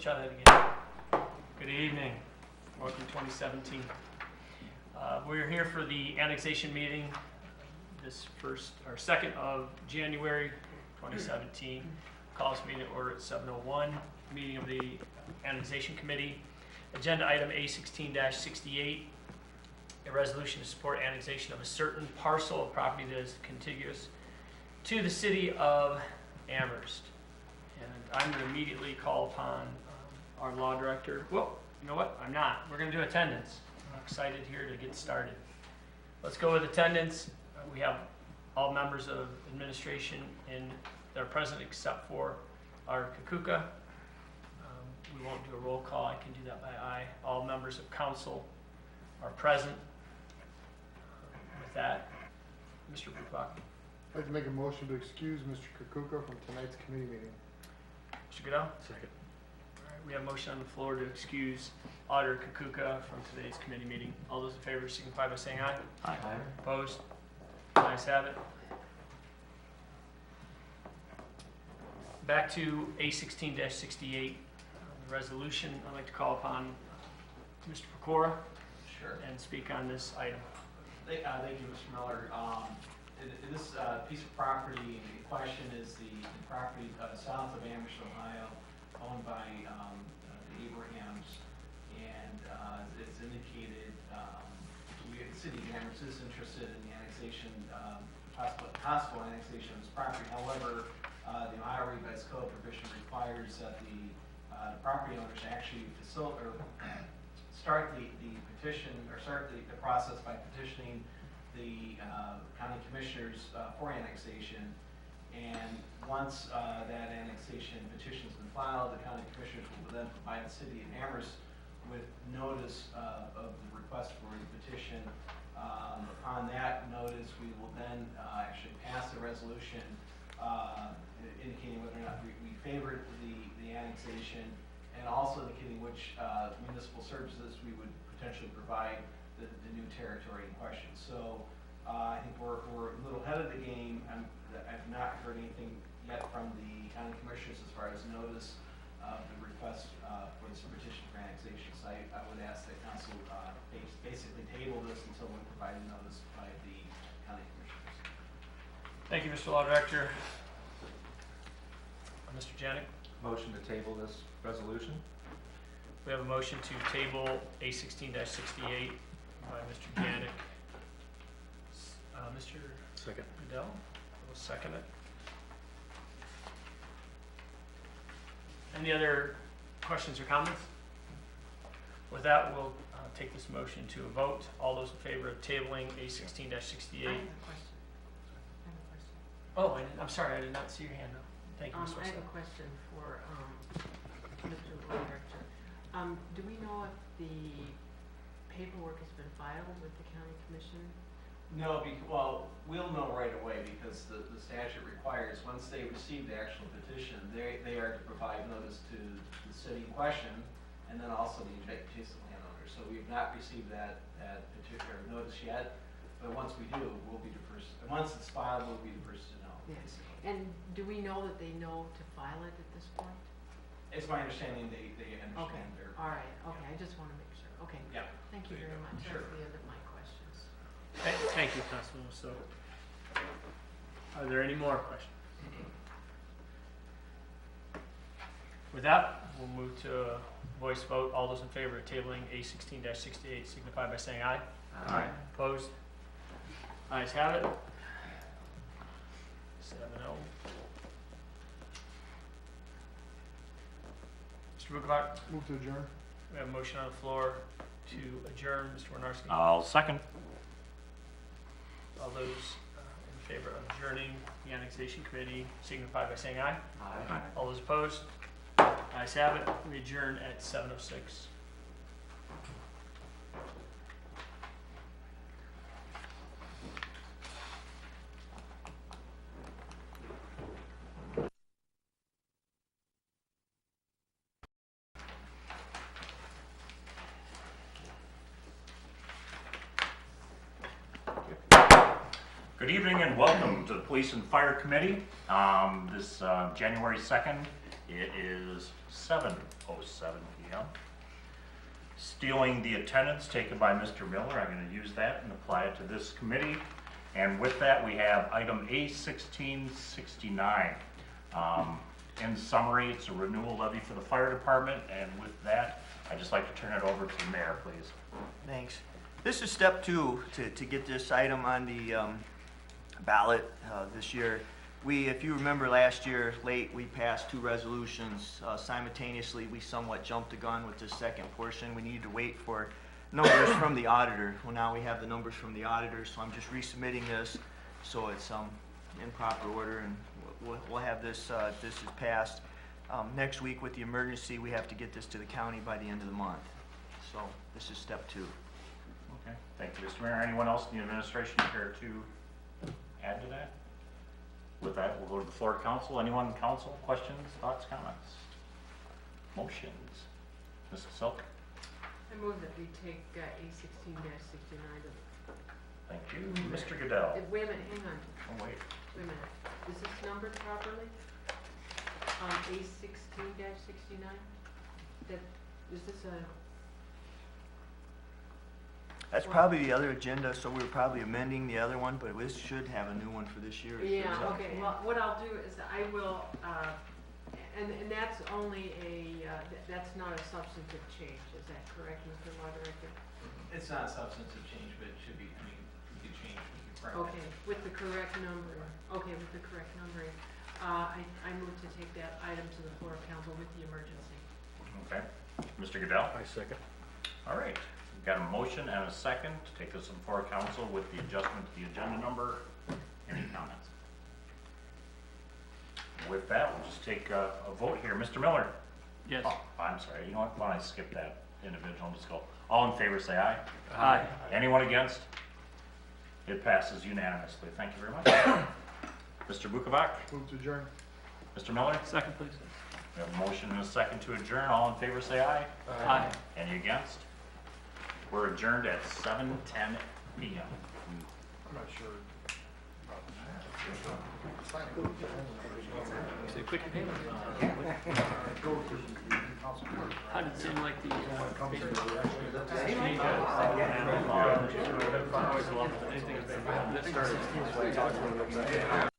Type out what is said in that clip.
try that again. Good evening. Welcome to 2017. We're here for the annexation meeting, this second of January 2017. Call this meeting to order at 7:01. Meeting of the Annexation Committee. Agenda item A16-68, a resolution to support annexation of a certain parcel of property that is contiguous to the city of Amherst. And I'm going to immediately call upon our law director. Well, you know what? I'm not. We're going to do attendance. I'm excited here to get started. Let's go with attendance. We have all members of administration that are present except for our Kakuka. We won't do a roll call. I can do that by eye. All members of council are present. With that, Mr. Buchbach. I'd like to make a motion to excuse Mr. Kakuka from tonight's committee meeting. Mr. Goodell? Second. All right, we have a motion on the floor to excuse Auditor Kakuka from today's committee meeting. All those in favor signify by saying aye. Aye. Opposed? Ayes have it. Back to A16-68, the resolution. I'd like to call upon Mr. Pecora. Sure. And speak on this item. Thank you, Mr. Miller. This piece of property in question is the property south of Amherst, Ohio, owned by the Abrahams, and it's indicated the city of Amherst is interested in the annexation, possible annexation of this property. However, the Ohio Revised Code provision requires that the property owners actually start the petition, or start the process by petitioning the county commissioners for annexation. And once that annexation petition has been filed, the county commissioners will then provide the city of Amherst with notice of the request for the petition. Upon that notice, we will then actually pass a resolution indicating whether or not we favor the annexation, and also indicating which municipal services we would potentially provide the new territory in question. So I think we're a little ahead of the game. I've not heard anything yet from the county commissioners as far as notice of the request for this petition for annexation. So I would ask that council basically table this until we provide a notice by the county commissioners. Thank you, Mr. Law Director. Mr. Janik. Motion to table this resolution. We have a motion to table A16-68 by Mr. Janik. Mr. Second. Goodell will second it. Any other questions or comments? With that, we'll take this motion to a vote. All those in favor of tabling A16-68? I have a question. Oh, I'm sorry, I did not see your hand up. Thank you, Ms. I have a question for Mr. Law Director. Do we know if the paperwork has been filed with the county commission? No, well, we'll know right away because the statute requires once they receive the actual petition, they are to provide notice to the city in question, and then also the adjacent landowner. So we have not received that particular notice yet, but once we do, we'll be the first. And once it's filed, we'll be the first to know. Yes. And do we know that they know to file it at this point? It's my understanding they understand Okay. their. All right. Okay. I just want to make sure. Okay. Yeah. Thank you very much. Sure. That's the end of my questions. Thank you, Councilman. So, are there any more questions? With that, we'll move to a voice vote. All those in favor of tabling A16-68 signify by saying aye. Aye. Opposed? Ayes have it. 7-0. Mr. Buchbach, Move to adjourn. we have a motion on the floor to adjourn. Mr. Warnarski. I'll second. All those in favor of adjourning the annexation committee signify by saying aye. Aye. All those opposed? Ayes have it. We adjourn at 7:06. Good evening and welcome to the Police and Fire Committee. This January 2nd It is 7:07 p.m. Stealing the attendance taken by Mr. Miller, I'm going to use that and apply it to this committee. And with that, we have item A1669. In summary, it's a renewal levy for the fire department, and with that, I'd just like to turn it over to the mayor, please. Thanks. This is step 2 to get this item on the ballot this year. If you remember last year, late, we passed 2 resolutions. Simultaneously, we somewhat jumped the gun with the second portion. We needed to wait for numbers from the auditor. Well, now we have the numbers from the auditor, so I'm just resubmitting this so it's in proper order, and we'll have this, this is passed. Next week with the emergency, we have to get this to the county by the end of the month. So this is step 2. Okay, thank you, Mr. Mayor. Anyone else in the administration care to add to that? With that, we'll go to the floor of council. Anyone in council? Questions, thoughts, comments? Motions? Mrs. Silk? I move that we take A16-69 to. Thank you. Mr. Goodell? Wait a minute, hang on. Oh, wait. Wait a minute. Is this numbered properly? A16-69? Is this a? That's probably the other agenda, so we were probably amending the other one, but this should have a new one for this year. Yeah, okay, well, what I'll do is I will, and that's only that's not a substantive change, is that correct, Mr. Law Director? It's not a substantive change, but it should be, I mean, you could change with your prior. Okay, with the correct numbering, okay, with the correct numbering. I move to take that item to the floor of council with the emergency. Okay. Mr. Goodell? I second. All right. We've got a motion and a second to take this before council with the adjustment to the agenda number. Any comments? With that, we'll just take a vote here. Mr. Miller? Yes. Oh, I'm sorry. You know what? Why don't I skip that individual and just go, all in favor, say aye. Aye. Anyone against? It passes unanimously. Thank you very much. Mr. Bukovac? Move to adjourn. Mr. Miller? Second, please. We have a motion and a second to adjourn. All in favor, say aye. Aye. Any against? We're adjourned at 7:10 p.m. I'm not sure. So quick. How did it seem like the Facebook?